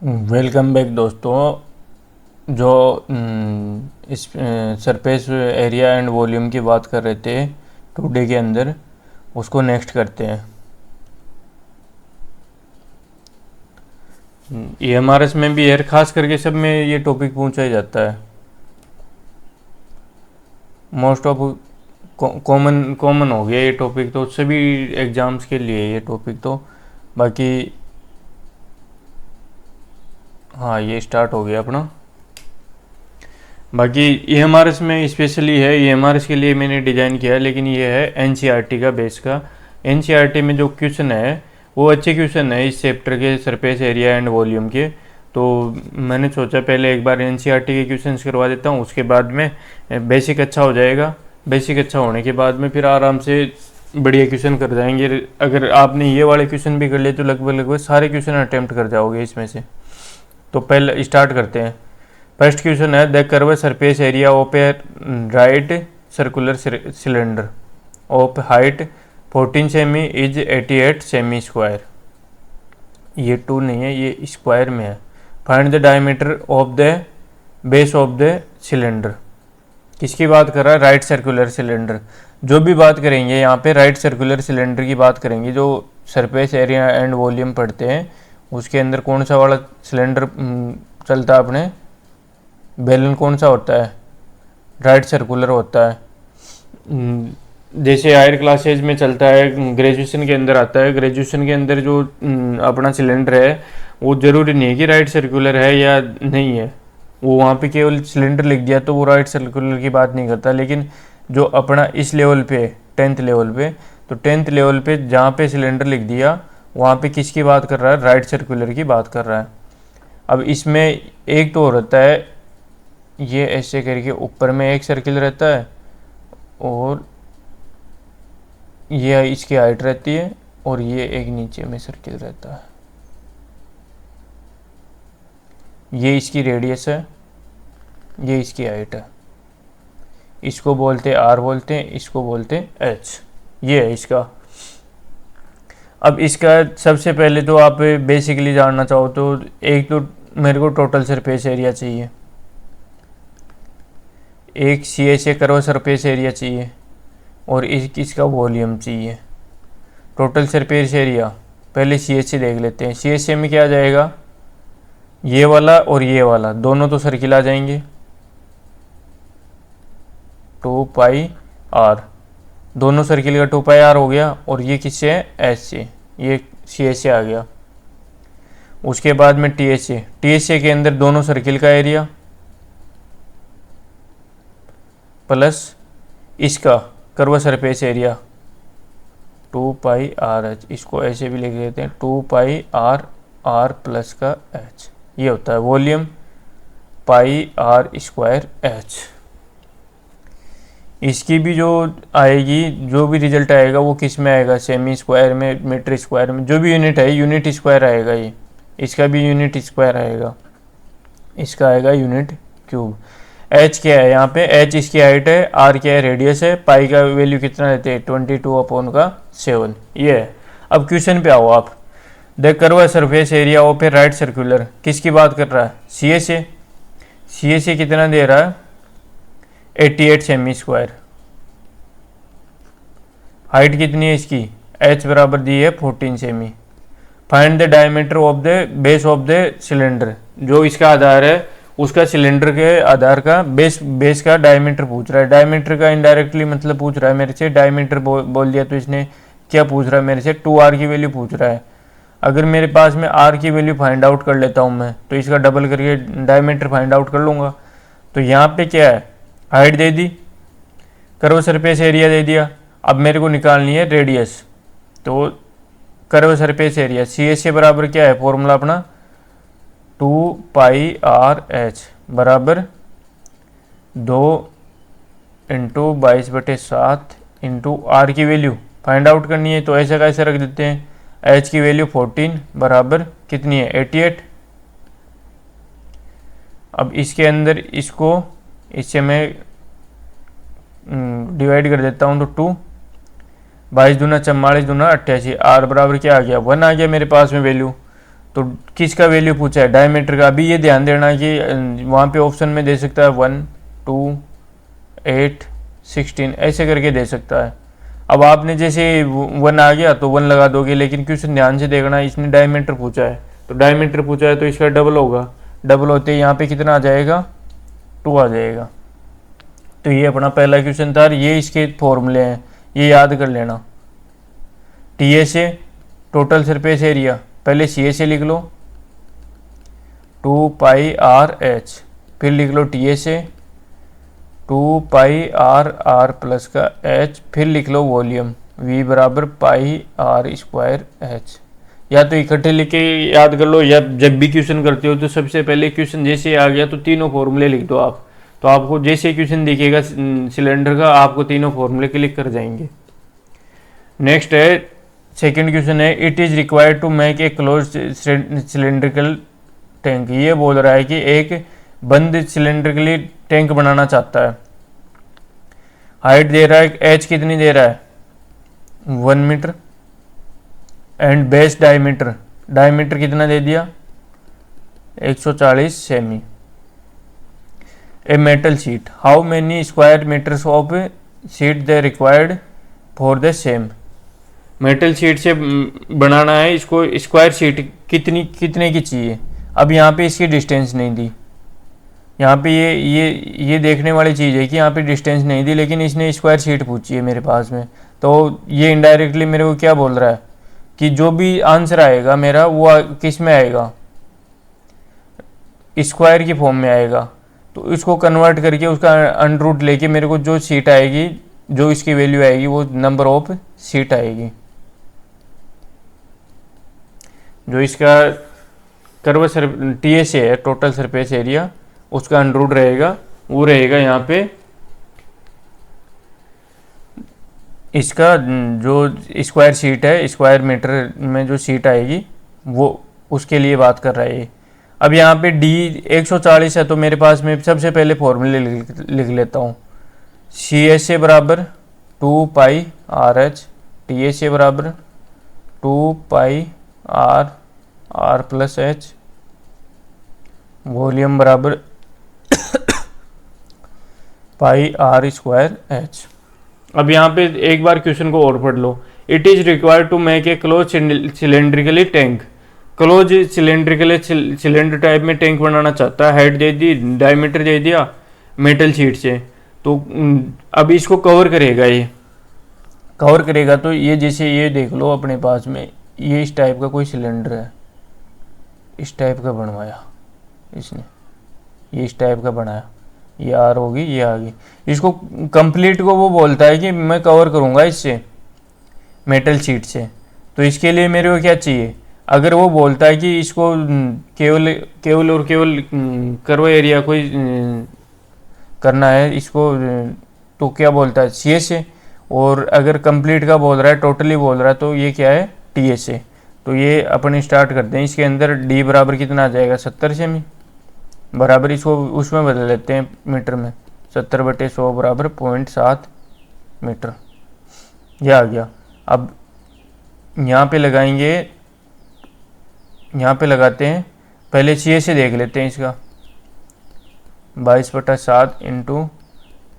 Welcome back दोस्तों। जो इस सरफेस एरिया एंड वॉल्यूम की बात कर रहे थे 2D के अंदर, उसको नेक्स्ट करते हैं। EMRS में भी है, खास करके सब में ये टॉपिक पूछा ही जाता है। मोस्ट ऑफ कॉमन कॉमन हो गया ये टॉपिक, तो सभी एग्ज़ाम्स के लिए ये टॉपिक तो बाकी। हाँ, ये स्टार्ट हो गया अपना। बाकी EMRS में स्पेशली है, EMRS के लिए मैंने डिज़ाइन किया है, लेकिन ये है NCERT का बेस का। NCERT में जो क्वेश्चन है वो अच्छे क्वेश्चन है इस चैप्टर के, सरफेस एरिया एंड वॉल्यूम के। तो मैंने सोचा पहले एक बार NCERT के क्वेश्चंस करवा देता हूँ, उसके बाद में बेसिक अच्छा हो जाएगा। बेसिक अच्छा होने के बाद में फिर आराम से बढ़िया क्वेश्चन कर जाएंगे। अगर आपने ये वाले क्वेश्चन भी कर लिए तो लगभग सारे क्वेश्चन अटैम्प्ट कर जाओगे इसमें से। तो पहले स्टार्ट करते हैं। फर्स्ट क्वेश्चन है, the curve surface area of a right circular cylinder of height 14 semi is 88 semi square. ये 2 नहीं है, ये स्क्वायर में है। Find the diameter of the base of the cylinder. किसकी बात कर रहा है? Right circular cylinder. जो भी बात करेंगे यहाँ पे राइट सर्कुलर सिलेंडर की बात करेंगे। जो सरफेस एरिया एंड वॉल्यूम पढ़ते हैं उसके अंदर कौन सा वाला सिलेंडर चलता है अपने? बेलन कौन सा होता है? राइट सर्कुलर होता है। जैसे हायर क्लासेज में चलता है, ग्रेजुएशन के अंदर आता है। ग्रेजुएशन के अंदर जो अपना सिलेंडर है वो ज़रूरी नहीं है कि राइट सर्कुलर है या नहीं है। वो वहाँ पे केवल सिलेंडर लिख दिया तो वो राइट सर्कुलर की बात नहीं करता। लेकिन जो अपना इस लेवल पे 10th लेवल पे, तो 10th लेवल पे जहाँ पे सिलेंडर लिख दिया वहाँ पे किसकी बात कर रहा है? राइट सर्कुलर की बात कर रहा है। अब इसमें एक तो रहता है, ये ऐसे करके ऊपर में एक सर्किल रहता है और ये इसकी हाइट रहती है, और ये एक नीचे में सर्किल रहता है। ये इसकी रेडियस है, ये इसकी हाइट है। इसको बोलते हैं R बोलते हैं, इसको बोलते हैं H। ये है इसका। अब इसका सबसे पहले तो आप बेसिकली जानना चाहो तो एक तो मेरे को टोटल सरफेस एरिया चाहिए, एक CSA कर्व सरफेस एरिया चाहिए, और इसका वॉल्यूम चाहिए। टोटल सरफेस एरिया पहले CSA देख लेते हैं। CSA में क्या आ जाएगा? ये वाला और ये वाला दोनों तो सर्किल आ जाएंगे, 2πr। दोनों सर्किल का 2πr हो गया। और ये किससे है? S से। ये CSA आ गया। उसके बाद में TSA के अंदर दोनों सर्किल का एरिया प्लस इसका कर्व सरफेस एरिया 2πrh। इसको ऐसे भी लिख देते हैं, 2πr r प्लस का h। ये होता है वॉल्यूम πr²h। इसकी भी जो आएगी, जो भी रिजल्ट आएगा वो किस में आएगा? सेमी स्क्वायर में, मीटर स्क्वायर में। जो भी यूनिट है यूनिट स्क्वायर आएगा। ये इसका भी यूनिट स्क्वायर आएगा, इसका आएगा यूनिट क्यूब। H क्या है यहाँ पे? H इसकी हाइट है, R क्या है? रेडियस है। पाई का वैल्यू कितना रहते हैं? 22/7। ये है। अब क्वेश्चन पे आओ आप। The curve surface area of a right circular, किसकी बात कर रहा है? CSA। CSA कितना दे रहा है? 88 सेमी स्क्वायर। हाइट कितनी है इसकी? H बराबर दी है 14 semi. Find the diameter of the base of the cylinder. जो इसका आधार है उसका सिलेंडर के आधार का बेस का डायमीटर पूछ रहा है। डायमीटर का इनडायरेक्टली मतलब पूछ रहा है मेरे से। डायमीटर बोल दिया तो इसने क्या पूछ रहा है मेरे से? 2r की वैल्यू पूछ रहा है। अगर मेरे पास में r की वैल्यू फाइंड आउट कर लेता हूँ मैं, तो इसका डबल करके डायमीटर फाइंड आउट कर लूँगा। तो यहाँ पे क्या है? हाइट दे दी, कर्व सरफेस एरिया दे दिया। अब मेरे को निकालनी है रेडियस। तो कर्व सरफेस एरिया CSA बराबर क्या है? फॉर्मूला अपना 2πrh बराबर 2 इंटू 22/7 इंटू r की वैल्यू फाइंड आउट करनी है। तो ऐसे कैसे रख देते हैं? h की वैल्यू 14 बराबर कितनी है? 88। अब इसके अंदर इसको इससे मैं डिवाइड कर देता हूँ, तो 2 22 दूना 44 दूना 88। r बराबर क्या आ गया? 1 आ गया मेरे पास में वैल्यू। तो किसका वैल्यू पूछा है, डायमीटर का। अभी ये ध्यान देना कि वहाँ पे ऑप्शन में दे सकता है 1, 2, 8, 16 ऐसे करके दे सकता है। अब आपने जैसे 1 आ गया तो 1 लगा दोगे, लेकिन क्वेश्चन ध्यान से देखना, इसने डायमीटर पूछा है, तो डायमीटर पूछा है तो इसका डबल होगा, डबल होते ही यहाँ पे कितना आ जाएगा, 2 आ जाएगा। तो ये अपना पहला क्वेश्चन था। ये इसके फॉर्मूले हैं, ये याद कर लेना। टी ए से टोटल सरफेस एरिया, पहले सी ए से लिख लो 2 पाई आर एच, फिर लिख लो टी ए से 2 पाई आर आर प्लस का एच, फिर लिख लो वॉल्यूम वी बराबर पाई आर स्क्वायर एच। या तो इकट्ठे लिख के याद कर लो, या जब भी क्वेश्चन करते हो तो सबसे पहले क्वेश्चन जैसे आ गया तो तीनों फॉर्मूले लिख दो आप, तो आपको जैसे क्वेश्चन दिखेगा सिलेंडर का आपको तीनों फॉर्मूले क्लिक कर जाएंगे। नेक्स्ट है सेकंड क्वेश्चन है, it is required to make a close cylindrical tank. ये बोल रहा है कि एक बंद सिलेंड्रिकली टैंक बनाना चाहता है। हाइट दे रहा है, एच कितनी दे रहा है 1 metre, and base diameter, diameter कितना दे दिया 140 सेमी। A metal sheet, how many square metres of sheet they required for the same. Metal sheet से बनाना है इसको, स्क्वायर शीट कितने की चाहिए। अब यहाँ पे इसकी डिस्टेंस नहीं दी, यहाँ पे ये देखने वाली चीज़ है कि यहाँ पे डिस्टेंस नहीं दी, लेकिन इसने स्क्वायर शीट पूछी है मेरे पास में। तो ये इनडायरेक्टली मेरे को क्या बोल रहा है कि जो भी आंसर आएगा मेरा वो किस में आएगा, स्क्वायर की फॉर्म में आएगा। तो इसको कन्वर्ट करके उसका अंडर रूट लेके मेरे को जो शीट आएगी, जो इसकी वैल्यू आएगी वो नंबर ऑफ शीट आएगी। जो इसका कर्व टी एस है टोटल सरफेस एरिया, उसका अंडर रूट रहेगा, वो रहेगा यहाँ पे इसका जो स्क्वायर शीट है, स्क्वायर मीटर में जो शीट आएगी वो उसके लिए बात कर रहा है। अब यहाँ पे डी 140 है, तो मेरे पास में सबसे पहले फॉर्मूले लिख लेता हूँ। सी एस ए बराबर 2 pi R H, T S A बराबर 2 pi R R plus H, volume बराबर पाई आर स्क्वायर एच। अब यहाँ पे एक बार क्वेश्चन को और पढ़ लो। It is required to make a close cylindrically tank, close cylindrically cylinder type में टैंक बनाना चाहता है। हाइट दे दी, डायमीटर दे दिया मेटल शीट से, तो अब इसको कवर करेगा, ये कवर करेगा। तो ये जैसे ये देख लो अपने पास में, ये इस टाइप का कोई सिलेंडर है, इस टाइप का बनवाया इसने, ये इस टाइप का बनाया, ये आर होगी, ये आ गई। इसको कंप्लीट को वो बोलता है कि मैं कवर करूँगा इससे, मेटल शीट से। तो इसके लिए मेरे को क्या चाहिए, अगर वो बोलता है कि इसको केवल और केवल कर्व एरिया को करना है इसको, तो क्या बोलता है सी एस ए। और अगर कंप्लीट का बोल रहा है, टोटली बोल रहा है, तो ये क्या है टी एस ए। तो ये अपन स्टार्ट करते हैं। इसके अंदर डी बराबर कितना आ जाएगा 70 सेमी, बराबर इसको उसमें बदल लेते हैं मीटर में, 70/100 बराबर 0.7 मीटर, ये आ गया। अब यहाँ पे लगाएंगे, यहाँ पे लगाते हैं, पहले सी से देख लेते हैं इसका, 22/7 इंटू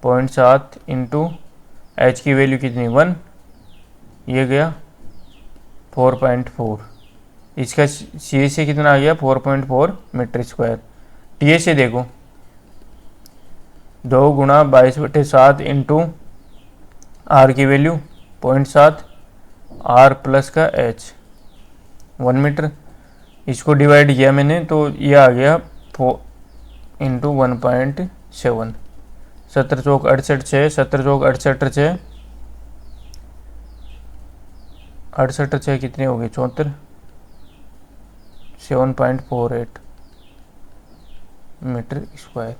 0.7 इंटू एच की वैल्यू कितनी 1, ये गया 4.4। इसका सी से कितना आ गया 4.4 मीटर स्क्वायर। टी से देखो 2 गुणा 22/7 इंटू आर की वैल्यू 0.7, आर प्लस का एच 1 मीटर। इसको डिवाइड किया मैंने तो ये आ गया 4 इंटू 1.7, 70 चौक 68 6, 70 चौक 68 6, 68 6 कितने हो गए 74, 7.48 मीटर स्क्वायर।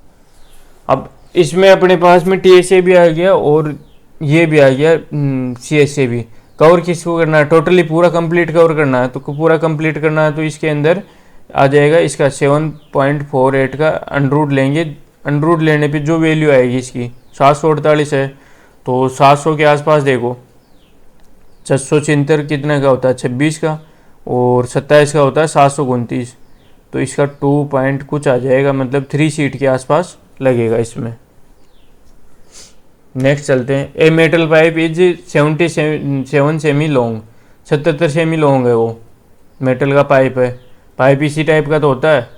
अब इसमें अपने पास में टी एस ए भी आ गया और ये भी आ गया सी एस ए भी। कवर किसको करना है, टोटली पूरा कंप्लीट कवर करना है। तो पूरा कंप्लीट करना है तो इसके अंदर आ जाएगा इसका 7.48 का अंडर रूट लेंगे। अंडर रूट लेने पे जो वैल्यू आएगी इसकी 748 है, तो 700 के आसपास देखो, 676 कितने का होता है 26 का, और 27 का होता है 729, तो इसका 2 पॉइंट कुछ आ जाएगा, मतलब 3 सीट के आसपास लगेगा इसमें। नेक्स्ट चलते हैं। A metal pipe is 77 semi long, 77 semi long है वो, मेटल का पाइप है। पाइप इसी टाइप का तो होता है,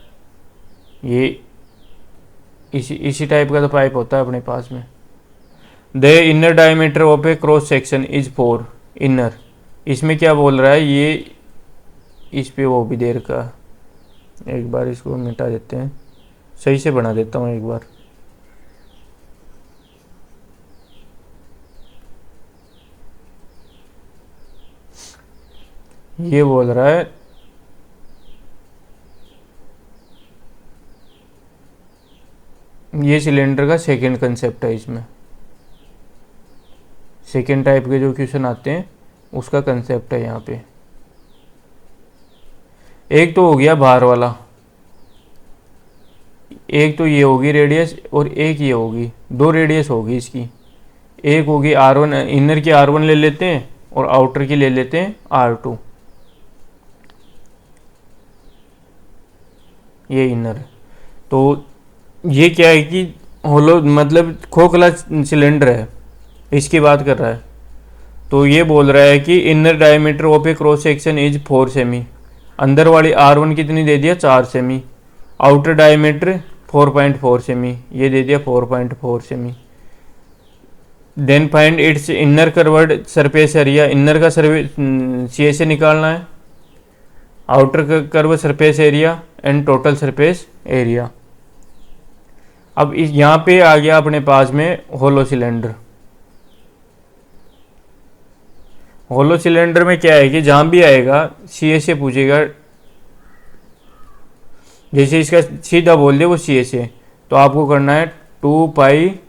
ये इसी टाइप का तो पाइप होता है अपने पास में। The inner diameter of A cross section is 4 inner, इसमें क्या बोल रहा है ये, इस पे वो भी दे रखा है। एक बार इसको मिटा देते हैं, सही से बना देता हूँ एक बार। ये बोल रहा है ये सिलेंडर का सेकंड कंसेप्ट है, इसमें सेकंड टाइप के जो क्वेश्चन आते हैं उसका कंसेप्ट है यहाँ पे। एक तो हो गया बाहर वाला, एक तो ये होगी रेडियस और एक ये होगी, 2 रेडियस होगी इसकी। एक होगी R1, इनर की R1 ले लेते हैं और आउटर की ले लेते हैं R2। ये इनर है, तो ये क्या है कि होलो मतलब खोखला सिलेंडर है, इसकी बात कर रहा है। तो ये बोल रहा है कि inner diameter of A cross section is 4 semi, अंदर वाली R1 कितनी दे दिया 4 सेमी, आउटर डायमीटर 4.4 सेमी, ये दे दिया 4.4 सेमी। Then find its inner curved surface area, inner का सी से निकालना है, outer curve surface area and total surface area. अब इस यहाँ पे आ गया अपने पास में होलो सिलेंडर। होलो सिलेंडर में क्या है कि जहाँ भी आएगा सी से पूछेगा, जैसे इसका सीधा बोल दे वो सी से, तो आपको करना है 2 पाई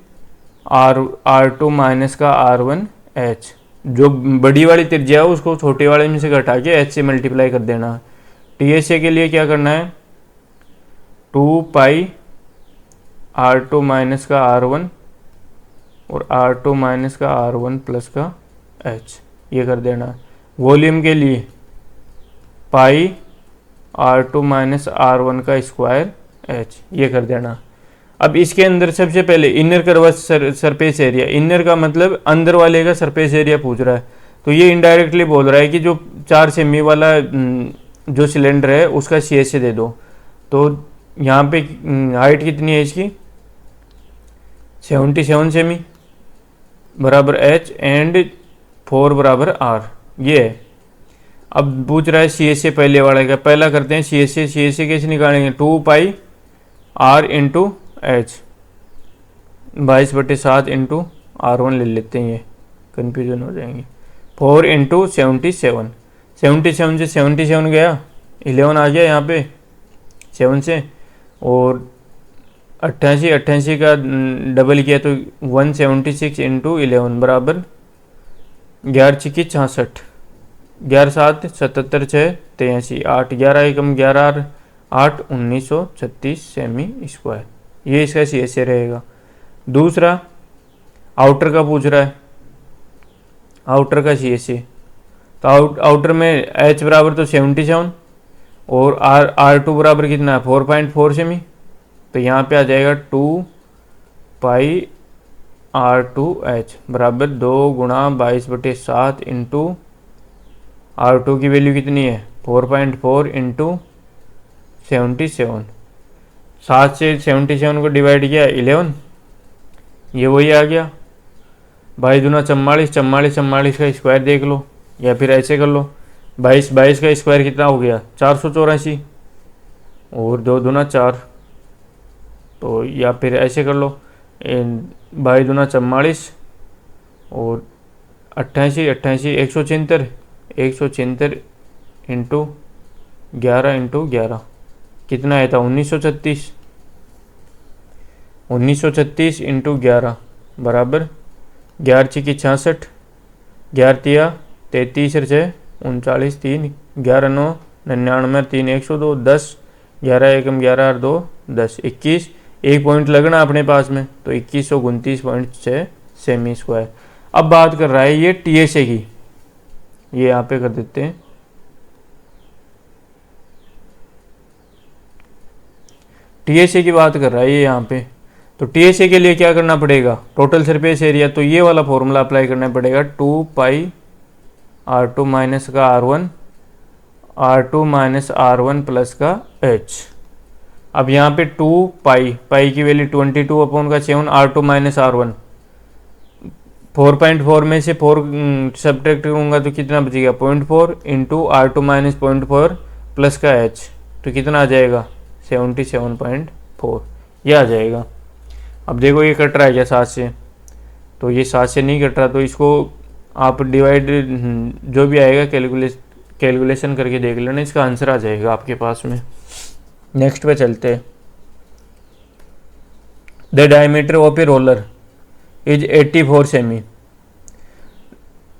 R2 माइनस का R1 H, जो बड़ी वाली त्रिज्या है उसको छोटे वाले में से घटा के H से मल्टीप्लाई कर देना। TSA के लिए क्या करना है 2 पाई R2 माइनस का R1 और R2 माइनस का R1 प्लस का H, ये कर देना। वॉल्यूम के लिए पाई R2 माइनस R1 का स्क्वायर H, ये कर देना। अब इसके अंदर सबसे पहले inner curve surface area, inner का मतलब अंदर वाले का सरफेस एरिया पूछ रहा है, तो ये इनडायरेक्टली बोल रहा है कि जो 4 सेमी वाला जो सिलेंडर है उसका सी से दे दो। तो यहाँ पे हाइट कितनी है इसकी 77 सेमी बराबर H एंड 4 बराबर R, ये है। अब पूछ रहा है सी से पहले वाले का, पहला करते हैं सी से कैसे निकालेंगे 2 पाई R into H, 22/7 into R1 ले लेते हैं, ये कन्फ्यूजन हो जाएंगे। 4 इंटू 77, 77 से 77 गया, 11 आ गया यहाँ पे 7 से, और 88 का डबल किया तो 176 इंटू 11 बराबर 11×6 = 66, 11×7 = 77, 6 = 83, 8 11 एकम 11 8 1936 सेमी स्क्वायर, ये इसका सी से रहेगा। दूसरा आउटर का पूछ रहा है, आउटर का सी से, तो आउटर में H बराबर तो 77 और R2 बराबर कितना है 4.4 सेमी, तो यहाँ पे आ जाएगा 2 पाई R2H बराबर 2 गुणा 22/7 इंटू R2 की वैल्यू कितनी है 4.4 इंटू 77, 7 से 77 को डिवाइड किया 11, ये वही आ गया। 22 दूना 44, 44 44 का स्क्वायर देख लो, या फिर ऐसे कर लो 22 का स्क्वायर कितना हो गया 484, और 2 दूना 4, तो या फिर ऐसे कर लो 22 दूना 44 और 88 176 इंटू 11 कितना आया था 1936 इंटू 11 बराबर 11×6 = 66, 11×3 = 33, 39, 3 11×9 = 99, 3 102, 10 11 एकम 11 2 10 21, एक पॉइंट लगना अपने पास में, तो 2129.6 सेमी स्क्वायर। अब बात कर रहा है ये TSA की, ये यहाँ पे कर देते हैं टीएसए की बात कर रहा है ये यहाँ पे। तो टीएसए के लिए क्या करना पड़ेगा, टोटल सरफेस एरिया, तो ये वाला फॉर्मूला अप्लाई करना पड़ेगा, 2 पाई R2 माइनस का R1, R2 minus R1 plus का H। अब यहाँ पे 2 पाई की वैल्यू 22/7, R2 माइनस R1, 4.4 में से 4 सब्ट्रैक्ट करूँगा तो कितना बचेगा, 0.4 इंटू R2 माइनस 0.4 प्लस का H, तो कितना आ जाएगा 77.4, ये आ जाएगा। अब देखो ये कट रहा है क्या 7 से, तो ये 7 से नहीं कट रहा, तो इसको आप डिवाइड जो भी आएगा कैलकुलेशन करके देख लेना, इसका आंसर आ जाएगा आपके पास में। नेक्स्ट पे चलते हैं। The diameter of a roller is 84 semi.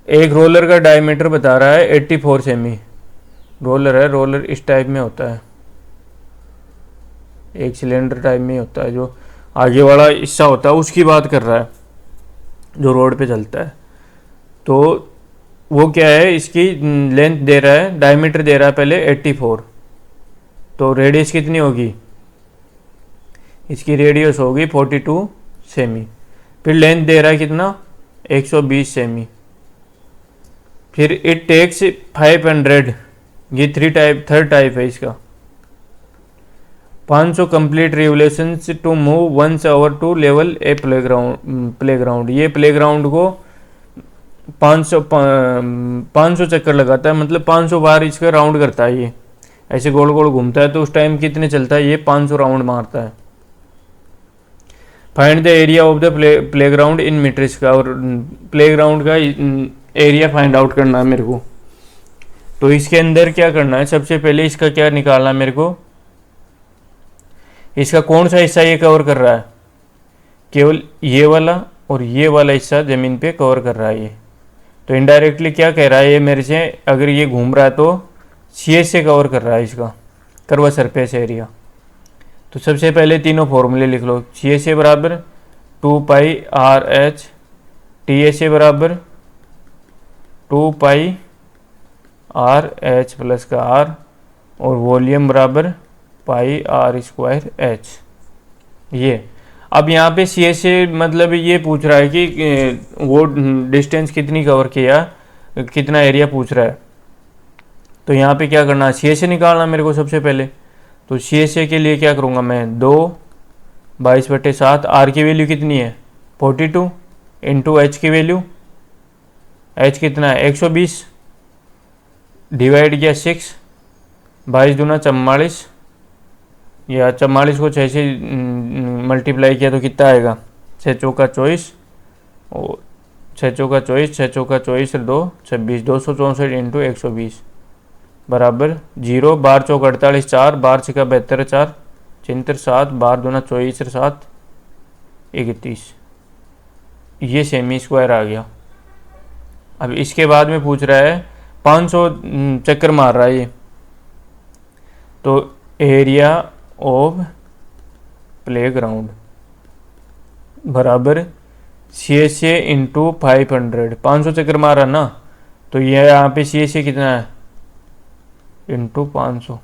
एक रोलर का डायमीटर बता रहा है 84 सेमी। रोलर है, रोलर इस टाइप में होता है, एक सिलेंडर टाइप में होता है, जो आगे वाला हिस्सा होता है उसकी बात कर रहा है, जो रोड पे चलता है। तो वो क्या है, इसकी लेंथ दे रहा है, डायमीटर दे रहा है पहले 84, तो रेडियस कितनी होगी, इसकी रेडियस होगी 42 सेमी। फिर लेंथ दे रहा है कितना, 120 सेमी। फिर इट टेक्स 500, ये थर्ड टाइप है इसका, 500 complete revolutions to move once over to level a playground. ये प्लेग्राउंड को 500 चक्कर लगाता है, मतलब 500 बार इसका राउंड करता है, ये ऐसे गोल गोल घूमता है। तो उस टाइम कितने चलता है, ये 500 राउंड मारता है। Find the area of the playground in metres का, और प्लेग्राउंड का एरिया फाइंड आउट करना है मेरे को। तो इसके अंदर क्या करना है, सबसे पहले इसका क्या निकालना है मेरे को, इसका कौन सा हिस्सा ये कवर कर रहा है, केवल ये वाला और ये वाला हिस्सा ज़मीन पे कवर कर रहा है ये। तो इनडायरेक्टली क्या कह रहा है ये मेरे से, अगर ये घूम रहा है तो सी से कवर कर रहा है इसका कर्व सरफेस एरिया। तो सबसे पहले तीनों फॉर्मूले लिख लो। सी से बराबर 2 पाई RH, टी से बराबर 2 पाई RH प्लस का R, और वॉल्यूम बराबर पाई R²H। ये अब यहाँ पे सी से मतलब ये पूछ रहा है कि वो डिस्टेंस कितनी कवर किया, कितना एरिया पूछ रहा है। तो यहाँ पे क्या करना है, सी से निकालना मेरे को सबसे पहले। तो सी से के लिए क्या करूँगा मैं, 2/22/7, R की वैल्यू कितनी है 42, इंटू H की वैल्यू, H कितना है 120, डिवाइड किया 6, 22 दूना 44, या 44 को 6 से मल्टीप्लाई किया तो कितना आएगा, 6 चौका 24, और 6 चौका 24, 6 चौका 24 2 26, 264 इंटू 120 बराबर 0, 12 चौक 48, 4, 12 छिका 72, 4 74, 7, 12 दूना 24, 7 31, ये सेमी स्क्वायर आ गया। अब इसके बाद में पूछ रहा है 500 चक्कर मार रहा है ये, तो एरिया ऑफ प्लेग्राउंड बराबर सी से इंटू 500, 500 चक्कर मारा ना, तो ये यहाँ पे सी से कितना है इंटू 500।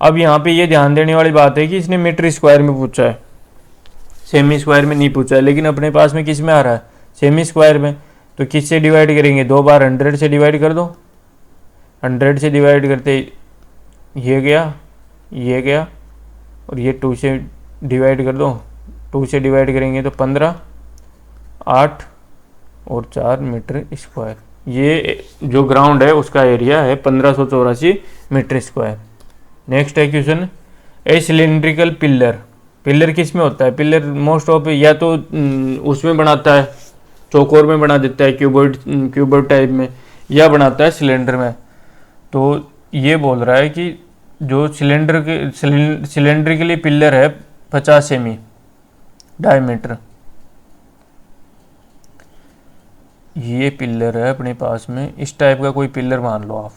अब यहाँ पे ये ध्यान देने वाली बात है कि इसने मीटर स्क्वायर में पूछा है, सेमी स्क्वायर में नहीं पूछा है, लेकिन अपने पास में किस में आ रहा है, सेमी स्क्वायर में। तो किस से डिवाइड करेंगे, 2 बार 100 से डिवाइड कर दो, 100 से डिवाइड करते ये गया, ये गया, और ये 2 से डिवाइड कर दो, 2 से डिवाइड करेंगे तो 15, 8 और 4 मीटर स्क्वायर। ये जो ग्राउंड है उसका एरिया है 1584 मीटर स्क्वायर। नेक्स्ट है क्वेश्चन, ए सिलेंड्रिकल पिलर। पिलर किस में होता है, पिलर मोस्ट ऑफ या तो उसमें बनाता है, चौकोर में बना देता है, क्यूबॉइड टाइप में, या बनाता है सिलेंडर में। तो ये बोल रहा है कि जो सिलेंड्रिकली पिलर है 50 सेमी डायमीटर, ये पिलर है अपने पास में, इस टाइप का कोई पिलर मान लो आप,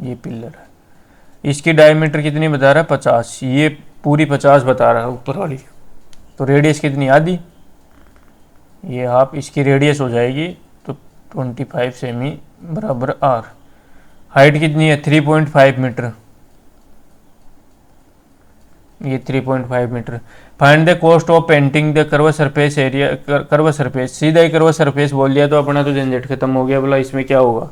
ये पिलर है, इसकी डायमीटर कितनी बता रहा है 50, ये पूरी 50 बता रहा है ऊपर वाली। तो रेडियस कितनी, आधी, ये हाफ, इसकी रेडियस हो जाएगी तो 25 सेमी बराबर R। हाइट कितनी है 3.5 मीटर, ये 3.5 metre. Find the cost of painting the curve surface area, curve surface, सीधा ही कर्व सरफेस बोल दिया तो अपना तो झंझट खत्म हो गया, बोला इसमें क्या होगा।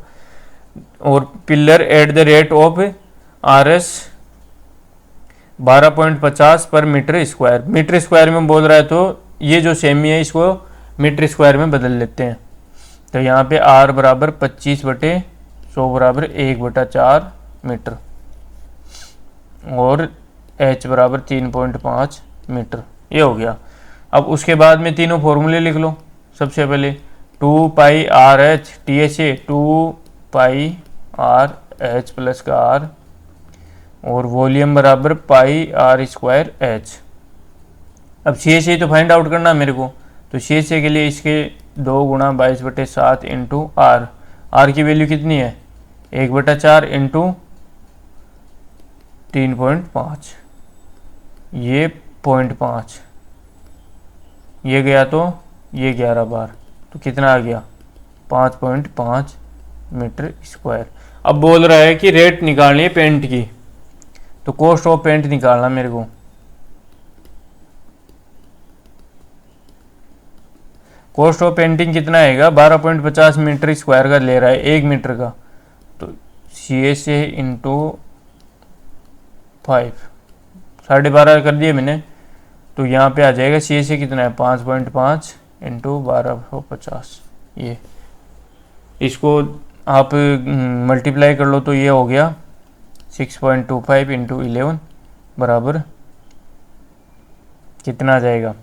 और pillar at the rate of RS 12.50 पर मीटर स्क्वायर, मीटर स्क्वायर में बोल रहा है तो ये जो सेमी है इसको मीटर स्क्वायर में बदल लेते हैं। तो यहाँ पे R बराबर 25/100 बराबर 1/4 मीटर और H बराबर 3.5 मीटर, ये हो गया। अब उसके बाद में तीनों फॉर्मूले लिख लो। सबसे पहले 2πRH THA 2πRH प्लस का R और वॉल्यूम बराबर πR² H। अब CHA तो फाइंड आउट करना मेरे को, तो CHA के लिए इसके 2 गुणा 22/7 इंटू R, R की वैल्यू कितनी है 1/4 इंटू 3.5, ये 0.5, ये गया तो ये 11 बार, तो कितना आ गया 5.5 मीटर स्क्वायर। अब बोल रहा है कि रेट निकालनी है पेंट की, तो कॉस्ट ऑफ पेंट निकालना मेरे को। कॉस्ट ऑफ पेंटिंग कितना आएगा 12.50 मीटर स्क्वायर का ले रहा है 1 मीटर का, तो CHA इंटू 5 12.5 कर दिए मैंने, तो यहाँ पे आ जाएगा CHA कितना है 5.5 इंटू 1250। ये इसको आप मल्टीप्लाई कर लो तो ये हो गया 6.25 इंटू 11 बराबर कितना आ जाएगा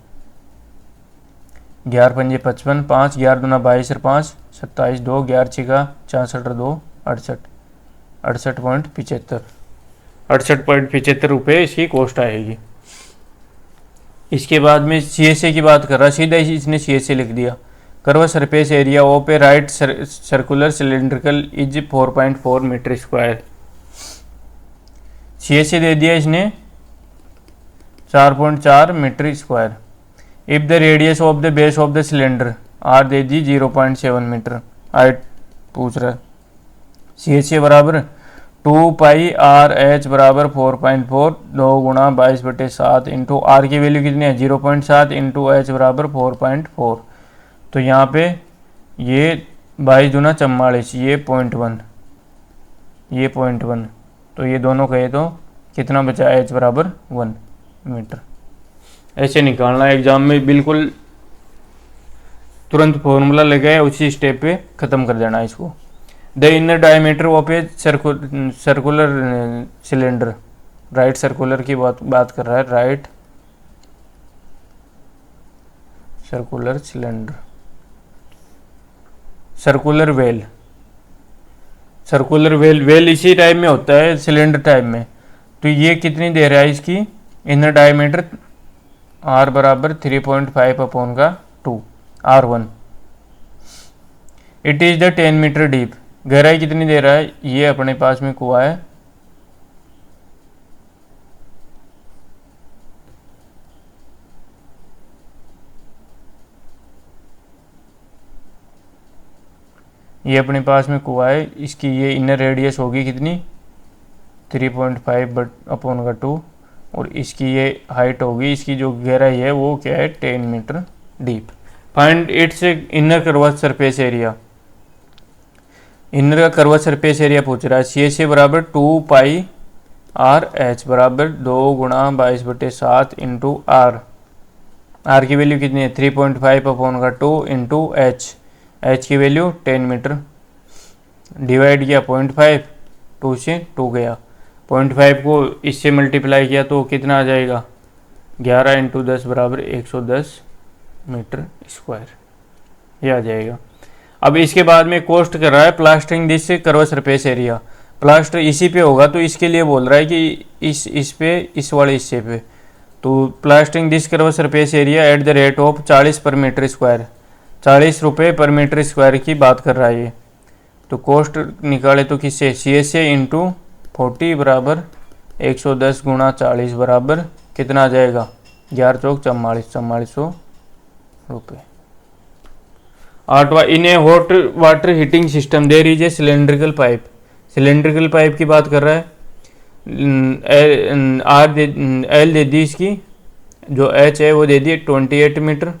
11 पंजे 55, 5 11 दूना 22 और 5 27, 2 11 6 64 2 68, 68.75 रुपये इसकी कॉस्ट आएगी। इसके बाद में CHA की बात कर रहा, सीधा इसने CHA लिख दिया। Curve surface area of a right circular cylindrical is 4.4 metre square. CHA दे दिया इसने 4.4 metre square. If the radius of the base of the cylinder R दे दी 0.7 मीटर, हाइट पूछ रहा है। CHA बराबर 2πRH बराबर 4.4, 2 गुणा 22/7 इंटू R की वैल्यू कितनी है 0.7 इंटू H बराबर 4.4, तो यहाँ पे ये 22 दूना 44, ये 0.1, ये 0.1, तो ये दोनों कहे तो कितना बचा H बराबर 1 मीटर। ऐसे निकालना एग्जाम में, बिल्कुल तुरंत फॉर्मूला लगाए उसी स्टेप पे ख़त्म कर देना इसको। The inner diameter of a circular cylinder, right circular की बात कर रहा है, right circular cylinder, circular well, circular well इसी टाइप में होता है सिलेंडर टाइप में। तो ये कितनी दे रहा है इसकी इनर डायमीटर R बराबर 3.5/2 R1। It is the 10 metre deep, गहराई कितनी दे रहा है, ये अपने पास में कुआं है, ये अपने पास में कुआं है, इसकी ये इनर रेडियस होगी कितनी 3.5/2 और इसकी ये हाइट होगी, इसकी जो गहराई है वो क्या है 10 metre deep. Find its inner curve surface area, inner का कर्व सरफेस एरिया पूछ रहा है। CHA बराबर 2πRH बराबर 2 गुणा 22/7 इंटू R, R की वैल्यू कितनी है 3.5/2 इंटू H की वैल्यू 10 मीटर, डिवाइड किया 0.5, 2 से 2 गया, 0.5 को इससे मल्टीप्लाई किया तो कितना आ जाएगा 11 इंटू 10 बराबर 110 मीटर स्क्वायर, ये आ जाएगा। अब इसके बाद में कॉस्ट कर रहा है plastering this curve surface area, plaster इसी पे होगा तो इसके लिए बोल रहा है कि इस पे इस वाले हिस्से पे, तो plastering this curve surface area at the rate of 40 पर मीटर स्क्वायर, 40 रुपये पर मीटर स्क्वायर की बात कर रहा है ये। तो कॉस्ट निकाले तो किससे CHA इंटू 40 बराबर 110 गुणा 40 बराबर कितना आ जाएगा 11 चौक 44, 4400 रुपये। 8वां, in a hot water heating system there is a cylindrical pipe, cylindrical pipe की बात कर रहा है। एल दे दी इसकी, जो एच है वो दे दी 28 मीटर,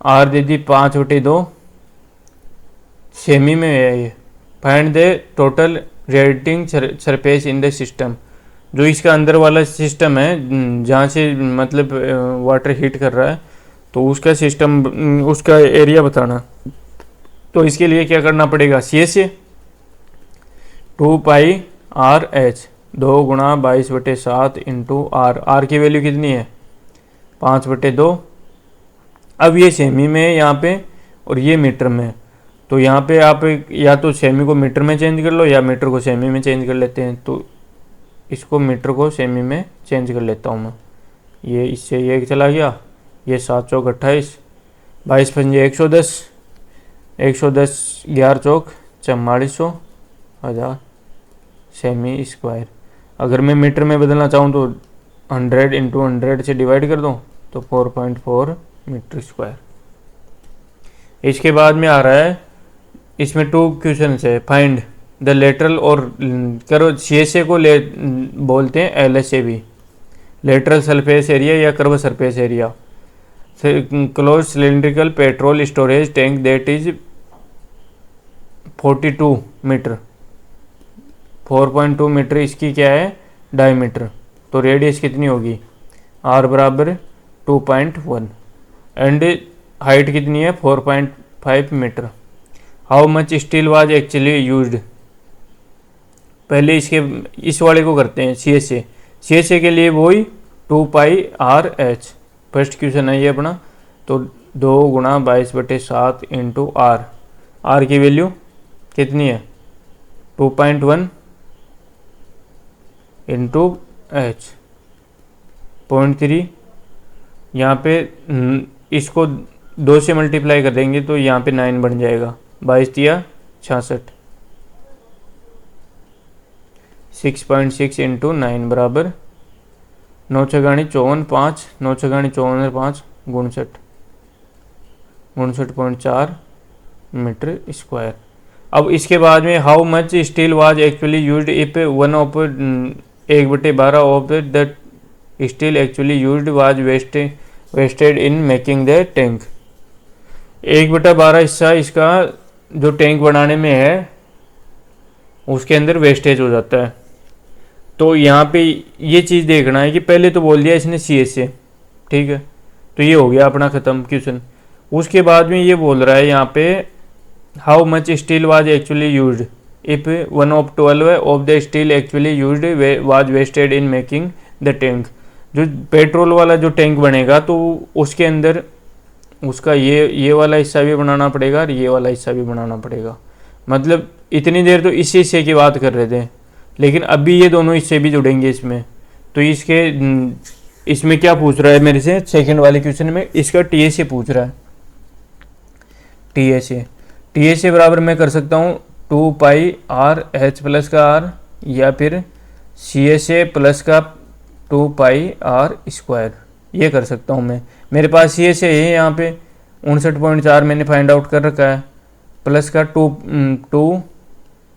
आर दे दी 5/2, सेमी में है ये। Find the total radiating surface in the system, जो इसका अंदर वाला सिस्टम है जहाँ से मतलब वाटर हीट कर रहा है, तो उसका सिस्टम, उसका एरिया बताना। तो इसके लिए क्या करना पड़ेगा, C S 2πRH 2×22/7 into R की वैल्यू कितनी है 5/2। अब ये सेमी में है यहाँ पे और ये मीटर में, तो यहाँ पे आप या तो सेमी को मीटर में चेंज कर लो या मीटर को सेमी में चेंज कर लेते हैं। तो इसको मीटर को सेमी में चेंज कर लेता हूँ मैं। ये इससे ये चला गया, ये 7 चौक 28, 22 पंजे 110, 110 11 चौक 4400 1000 सेमी स्क्वायर। अगर मैं मीटर में बदलना चाहूँ तो 100 इंटू 100 से डिवाइड कर दूँ तो 4.4 मीटर स्क्वायर। इसके बाद में आ रहा है, इसमें 2 क्वेश्चन है। फाइंड द लेटरल, और करो सी को बोलते हैं LSA भी, लेटरल सरफेस एरिया या curve surface area. Close cylindrical petrol storage tank that is 42 metre, 4.2 metre इसकी क्या है डायमीटर, तो रेडियस कितनी होगी r बराबर 2.1 एंड हाइट कितनी है 4.5 metre. How much steel was actually used, पहले इसके इस वाले को करते हैं सी के लिए वही 2πRH। फर्स्ट क्वेश्चन है ये अपना, तो 2×22/7 इंटू आर की वैल्यू कितनी है 2.1 इंटू H 0.3। यहाँ पे इसको 2 से मल्टीप्लाई कर देंगे तो यहाँ पे 9 बन जाएगा, 22 या 66, 6.6 इंटू 9 बराबर 9 छगाणी 54 5, 9 छगाणी 54 5 59.4 मीटर स्क्वायर। अब इसके बाद में how much steel was actually used if 1/12 of the steel actually used was wasted in making the tank. 1/12 हिस्सा इसका जो टैंक बनाने में है उसके अंदर वेस्टेज हो जाता है। तो यहाँ पे ये चीज़ देखना है कि पहले तो बोल दिया इसने सी से, ठीक है, तो ये हो गया अपना ख़त्म क्वेश्चन। उसके बाद में ये बोल रहा है यहाँ पे how much steel was actually used if 1/12 of the steel actually used was wasted in making the tank. जो पेट्रोल वाला जो टैंक बनेगा तो उसके अंदर उसका ये वाला हिस्सा भी बनाना पड़ेगा और ये वाला हिस्सा भी बनाना पड़ेगा। मतलब इतनी देर तो इस हिस्से की बात कर रहे थे, लेकिन अभी ये दोनों हिस्से भी जुड़ेंगे इसमें। तो इसमें क्या पूछ रहा है मेरे से सेकंड वाले क्वेश्चन में, इसका टीएसए पूछ रहा है। टीएसए बराबर मैं कर सकता हूँ 2πRH प्लस का R, या फिर CSA प्लस का 2πR स्क्वायर, ये कर सकता हूँ मैं। मेरे पास CSA है यहाँ पे 59.4 मैंने फाइंड आउट कर रखा है, प्लस का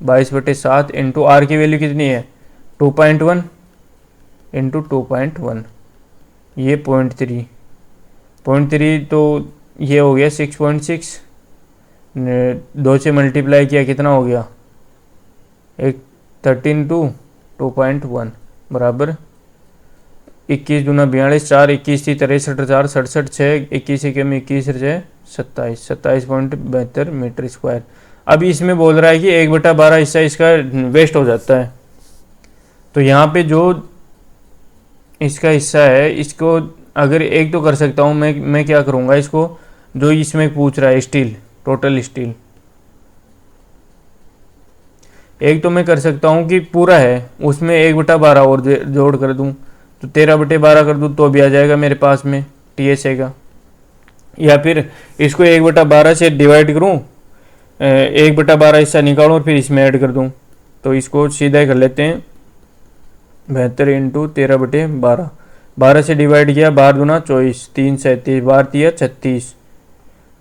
22/7 इंटू आर की वैल्यू कितनी है 2.1 इंटू 2.1, ये 0.3 तो ये हो गया 6.6। 2 से मल्टीप्लाई किया कितना हो गया 13 टू 2.1 बराबर 21 दूना 42, 4 21 थी 63, 4 67, 6 21 के में 21 6 27, 27.72 मीटर स्क्वायर। अब इसमें बोल रहा है कि 1/12 हिस्सा इसका वेस्ट हो जाता है। तो यहाँ पे जो इसका हिस्सा है इसको अगर एक तो कर सकता हूँ मैं क्या करूँगा, इसको जो इसमें पूछ रहा है स्टील, टोटल स्टील, एक तो मैं कर सकता हूँ कि पूरा है उसमें 1/12 और जोड़ कर दूँ तो 13/12 कर दूँ तो भी आ जाएगा मेरे पास में टीएसए का। या फिर इसको 1/12 से डिवाइड करूँ, 1/12 हिस्सा निकालूँ और फिर इसमें ऐड कर दूँ, तो इसको सीधा ही कर लेते हैं 72 इंटू 13/12। 12 से डिवाइड किया, 12 दूना 24, 3 37, 12 तिया 36,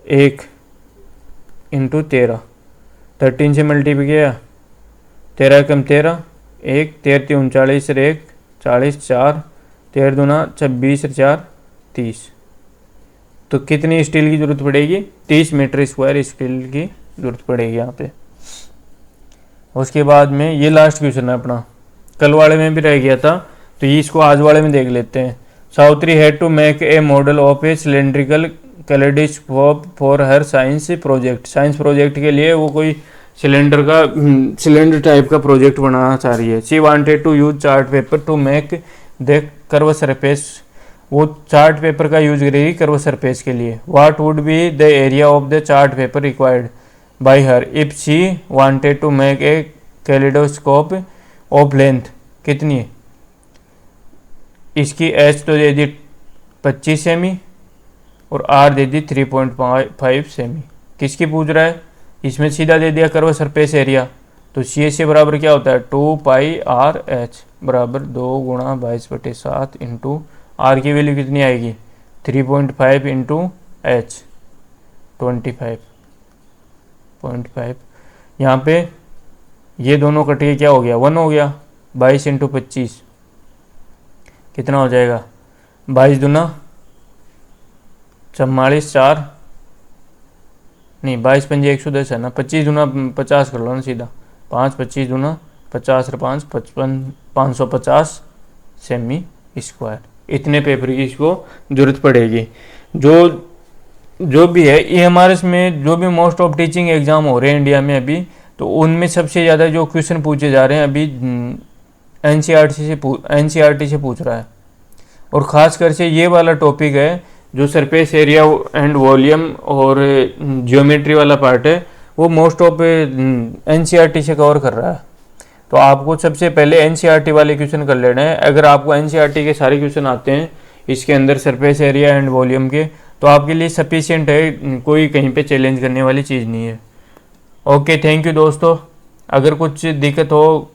1 इंटू 13, 13 से मल्टीप्लाई किया 13 कम 13 1 13 3 39 1 40 4 13 दूना 26 4 30। तो कितनी स्टील की ज़रूरत पड़ेगी? 30 मीटर स्क्वायर स्टील की ज़रूरत पड़ेगी यहाँ पे। उसके बाद में ये लास्ट क्वेश्चन है अपना, कल वाले में भी रह गया था तो ये इसको आज वाले में देख लेते हैं। Savitri had to make a model of a cylindrical kaleidoscope for her science project. Science project के लिए वो कोई सिलेंडर टाइप का प्रोजेक्ट बनाना चाह रही है। She wanted to use chart paper to make the curve surface. वो चार्ट पेपर का यूज करेगी कर्व सरफेस के लिए। What would be the area of the chart paper required by her if she wanted to make A kaleidoscope of length कितनी है? इसकी H तो दे दी 25 semi और आर दे दी 3.5 सेमी। किसकी पूछ रहा है? इसमें सीधा दे दिया कर्व सरफेस एरिया, तो सी एस से बराबर क्या होता है 2 पाई आर एच बराबर 2 गुणा 22/7 इंटू आर की वैल्यू कितनी आएगी 3.5 इंटू एच 25.5। यहाँ पे ये दोनों कट के क्या हो गया 1 हो गया। 22 इंटू 25 कितना हो जाएगा 22 दूना 44 4 नहीं 22 पंजे 110 है ना। 25 दूना 50 कर लो ना सीधा 5 25 दूना 50 और 5 55 550 सेमी स्क्वायर। इतने पेपर की इसको जरूरत पड़ेगी। जो भी है EMRS में जो भी मोस्ट ऑफ टीचिंग एग्जाम हो रहे हैं इंडिया में अभी, तो उनमें सबसे ज़्यादा जो क्वेश्चन पूछे जा रहे हैं अभी NCERT से पूछ रहा है। और ख़ास कर से ये वाला टॉपिक है जो सरफेस एरिया एंड वॉल्यूम और जियोमेट्री वाला पार्ट है, वो मोस्ट ऑफ NCERT से कवर कर रहा है। तो आपको सबसे पहले NCERT वाले क्वेश्चन कर लेना है। अगर आपको NCERT के सारे क्वेश्चन आते हैं इसके अंदर सरफेस एरिया एंड वॉल्यूम के, तो आपके लिए सफिशिएंट है, कोई कहीं पे चैलेंज करने वाली चीज़ नहीं है। ओके, थैंक यू दोस्तों। अगर कुछ दिक्कत हो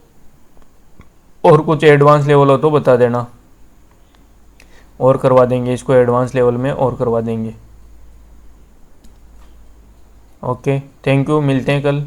और कुछ एडवांस लेवल हो तो बता देना, और करवा देंगे इसको एडवांस लेवल में और करवा देंगे। ओके, थैंक यू, मिलते हैं कल।